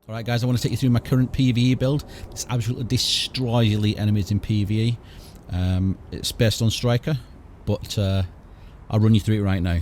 Alright guys, I want to take you through my current PVE build. This absolutely destroys elite enemies in PVE. It's based on Striker, but I'll run you through it right now.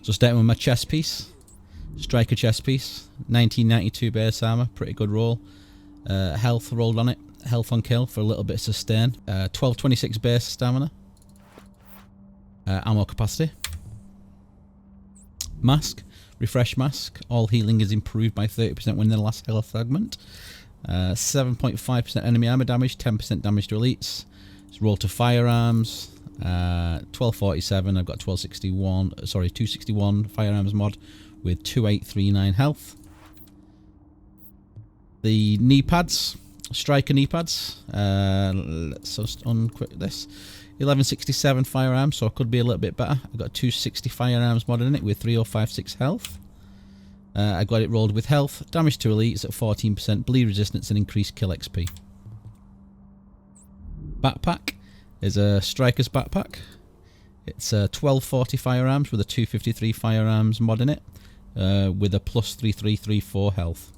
So starting with my chest piece. Striker chest piece. 1992 base armor, pretty good roll. Health rolled on it. Health on kill for a little bit of sustain. 1226 base stamina. Ammo capacity. Mask. Refresh mask. All healing is improved by 30% when the last health fragment. 7.5% enemy armor damage, 10% damage to elites. It's roll to firearms. 1247. I've got 1261. Sorry, 261 firearms mod with 2839 health. The knee pads, Striker knee pads. Let's just unquick this. 1167 firearms, so it could be a little bit better. I've got 260 firearms mod in it with 3056 health. I got it rolled with health, damage to elites at 14%, bleed resistance and increased kill XP. Backpack is a Striker's backpack. It's 1240 firearms with a 253 firearms mod in it, with a plus 3334 health.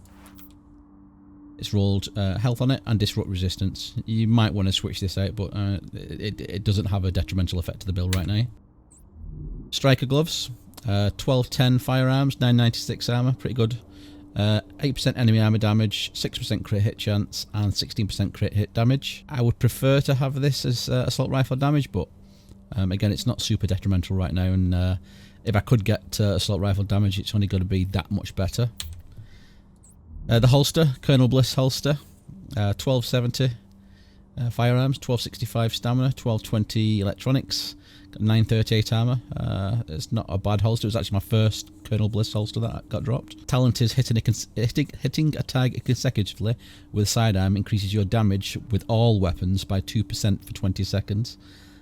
It's rolled health on it and disrupt resistance. You might want to switch this out, but it doesn't have a detrimental effect to the build right now. Striker gloves, 1210 firearms, 996 armor, pretty good. 8% enemy armor damage, 6% crit hit chance, and 16% crit hit damage. I would prefer to have this as assault rifle damage, but again, it's not super detrimental right now. And if I could get assault rifle damage, it's only going to be that much better. The holster, Colonel Bliss holster, 1270 firearms, 1265 stamina, 1220 electronics, got 938 armor. It's not a bad holster. It was actually my first Colonel Bliss holster that got dropped. Talent is hitting a target consecutively with sidearm increases your damage with all weapons by 2% for 20 seconds.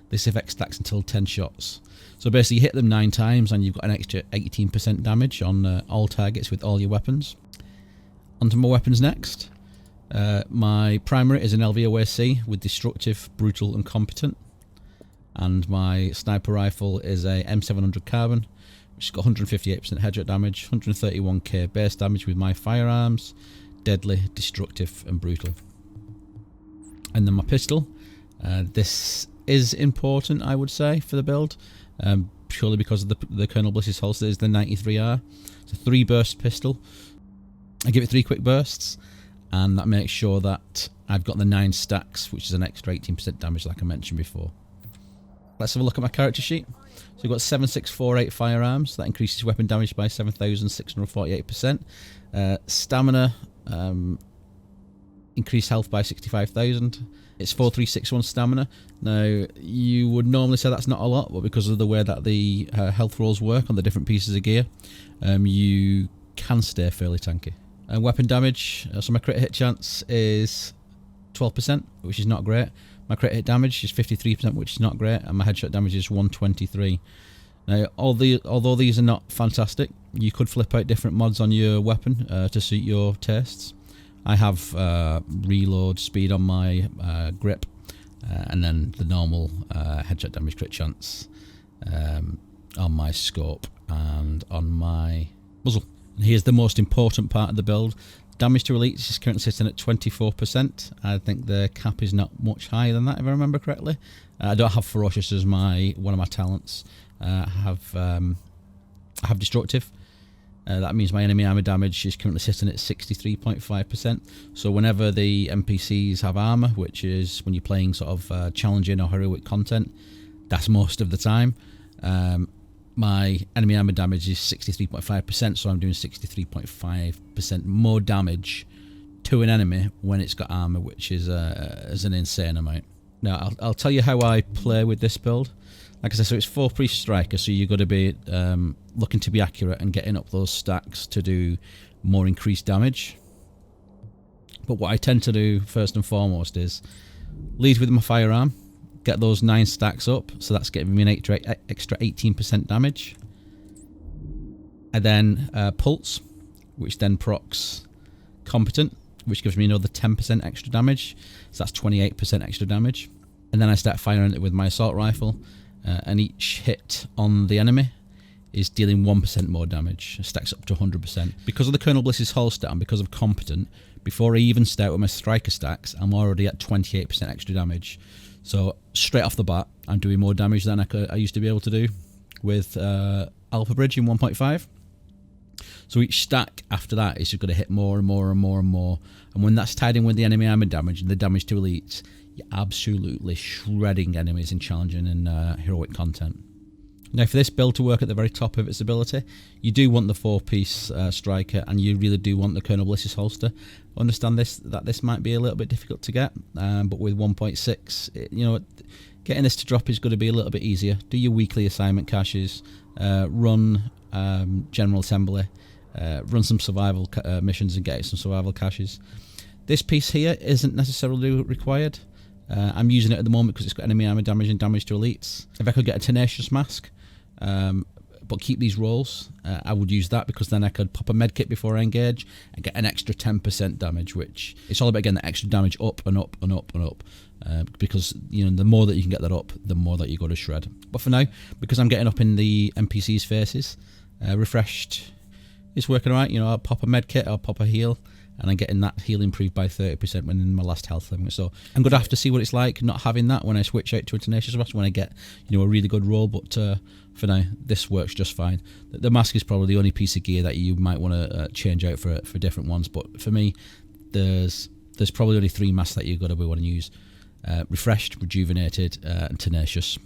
This effect stacks until 10 shots. So basically you hit them 9 times and you've got an extra 18% damage on all targets with all your weapons. Onto my weapons next. My primary is an LVOA-C with destructive, brutal and competent. And my sniper rifle is a M700 carbon, which has got 158% headshot damage, 131k base damage with my firearms, deadly, destructive and brutal. And then my pistol. This is important, I would say, for the build, purely because of the Colonel Bliss's holster is the 93R. It's a 3-burst pistol. I give it 3 quick bursts, and that makes sure that I've got the 9 stacks, which is an extra 18% damage like I mentioned before. Let's have a look at my character sheet. So we've got 7648 firearms, that increases weapon damage by 7648%. Stamina, increased health by 65,000. It's 4361 stamina. Now, you would normally say that's not a lot, but because of the way that the health rolls work on the different pieces of gear, you can stay fairly tanky. Weapon damage, so my crit hit chance is 12%, which is not great. My crit hit damage is 53%, which is not great, and my headshot damage is 123. Now, although these are not fantastic, you could flip out different mods on your weapon to suit your tastes. I have reload speed on my grip, and then the normal headshot damage crit chance on my scope and on my muzzle. And here's the most important part of the build. Damage to elites is currently sitting at 24%. I think the cap is not much higher than that, if I remember correctly. I don't have Ferocious as one of my talents. I have destructive. That means my enemy armor damage is currently sitting at 63.5%. So whenever the NPCs have armor, which is when you're playing sort of challenging or heroic content, that's most of the time. My enemy armor damage is 63.5%, so I'm doing 63.5% more damage to an enemy when it's got armor, which is an insane amount. Now, I'll tell you how I play with this build. Like I said, so it's 4 priest striker, so you've got to be looking to be accurate and getting up those stacks to do more increased damage. But what I tend to do first and foremost is lead with my firearm. Get those 9 stacks up, so that's giving me an extra 18% damage. And then pulse, which then procs competent, which gives me another 10% extra damage, so that's 28% extra damage. And then I start firing it with my assault rifle, and each hit on the enemy is dealing 1% more damage. It stacks up to 100%. Because of the Colonel Bliss's holster and because of Competent, before I even start with my striker stacks, I'm already at 28% extra damage. So straight off the bat, I'm doing more damage than I used to be able to do with Alpha Bridge in 1.5. So each stack after that is just going to hit more and more and more and more. And when that's tied in with the enemy armor damage and the damage to elites, you're absolutely shredding enemies in challenging and heroic content. Now for this build to work at the very top of its ability, you do want the 4-piece striker, and you really do want the Colonel Bliss's holster. Understand that this might be a little bit difficult to get, but with 1.6, getting this to drop is going to be a little bit easier. Do your weekly assignment caches, run General Assembly, run some survival missions and get some survival caches. This piece here isn't necessarily required. I'm using it at the moment because it's got enemy armor damage and damage to elites. If I could get a Tenacious Mask, but keep these rolls, I would use that, because then I could pop a medkit before I engage and get an extra 10% damage, which it's all about getting the extra damage up and up and up and up. Because the more that you can get that up, the more that you go to shred. But for now, because I'm getting up in the NPCs' faces, refreshed is working alright. I'll pop a medkit, I'll pop a heal, and I'm getting that heal improved by 30% when in my last health limit. So I'm going to have to see what it's like not having that when I switch out to a Tenacious Mask, when I get a really good roll. But for now, this works just fine. The mask is probably the only piece of gear that you might want to change out for different ones. But for me, there's probably only 3 masks that you're going to want to use: refreshed, rejuvenated, and tenacious.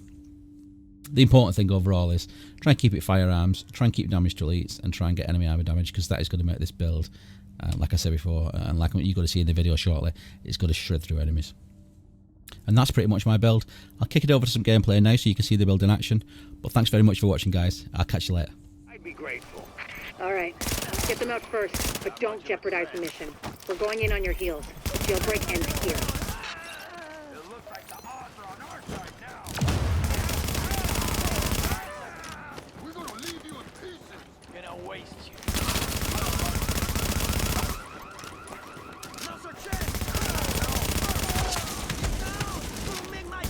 The important thing overall is try and keep it firearms, try and keep damage to elites, and try and get enemy armor damage, because that is going to make this build, like I said before, and like you're going to see in the video shortly, it's going to shred through enemies. And that's pretty much my build. I'll kick it over to some gameplay now so you can see the build in action. But thanks very much for watching, guys. I'll catch you later. I'd be grateful. Alright, get them out first, but don't jeopardize the mission. We're going in on your heels. Jailbreak ends here. It looks like the odds are on our side now. We're gonna leave you in pieces. Gonna waste you. Now's our chance. Gonna make my day.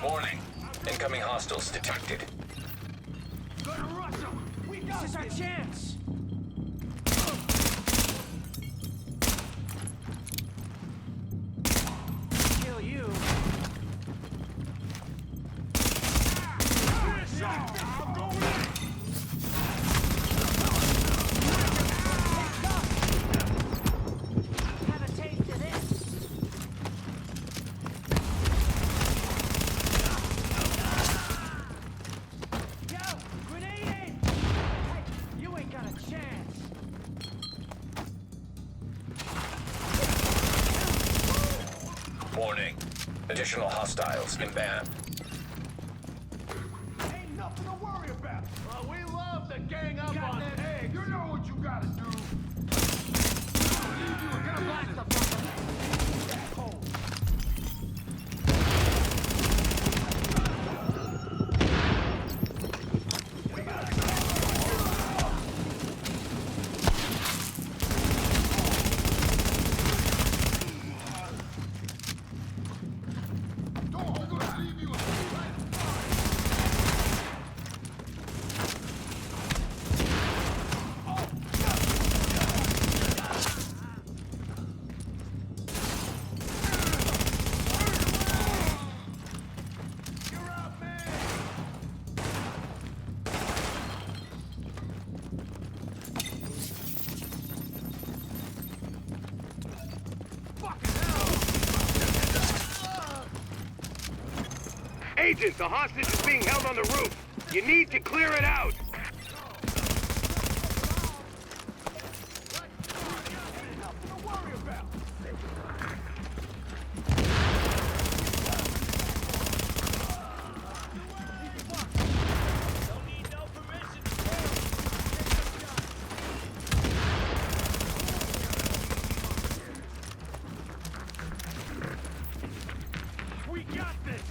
Warning. Incoming hostiles detected. Gonna rush them. This is our chance. Kill you. I'm going in. Have a taste of this. Warning. Additional hostiles inbound. Ain't nothing to worry about. We love to gang up on that egg. You know what you gotta do. We're gonna blast the fucker. Cold. Sergeant, the hostage is being held on the roof. You need to clear it out. We got this!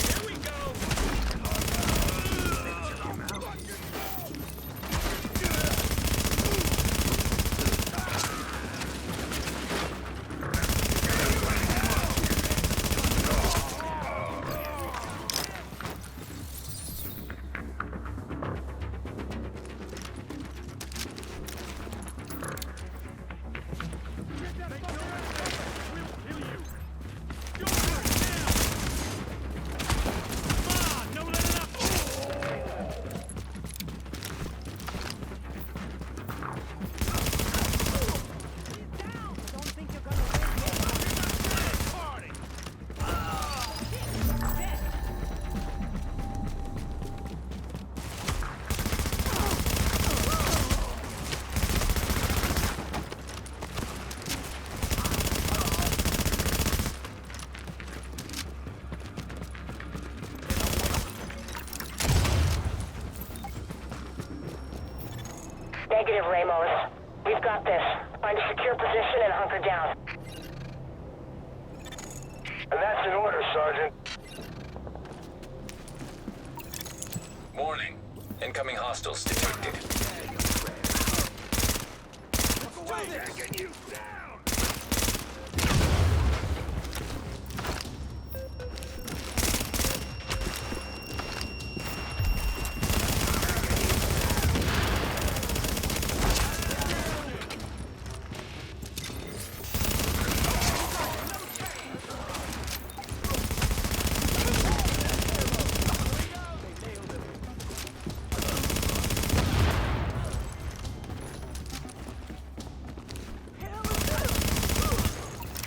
Here we go! Negative, Ramos. We've got this. Find a secure position and hunker down. And that's an order, Sergeant. Warning. Incoming hostiles detected. Taking you down!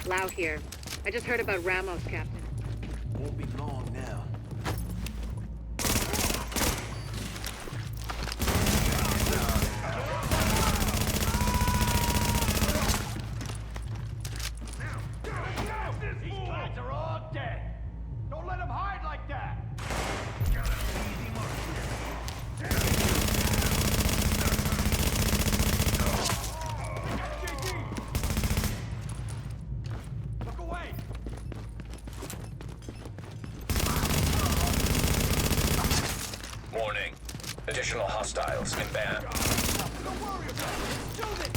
Lau here. I just heard about Ramos, Captain. Won't be long now. These guys are all dead! Don't let them hide like that! Look away! Warning. Additional hostiles inbound. Don't worry about it! Do this!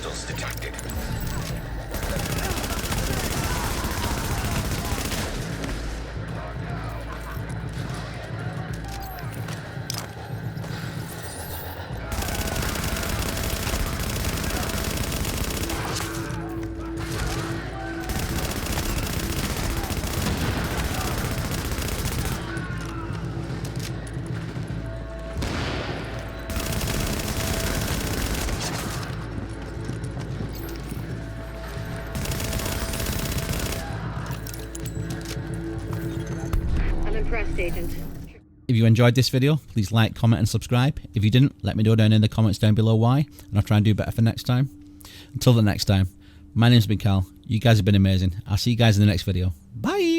hostiles detected. I'm impressed, Agent. If you enjoyed this video, please like, comment and subscribe. If you didn't, let me know down in the comments down below why, and I'll try and do better for next time. Until the next time, my name's been Cal. You guys have been amazing. I'll see you guys in the next video. Bye!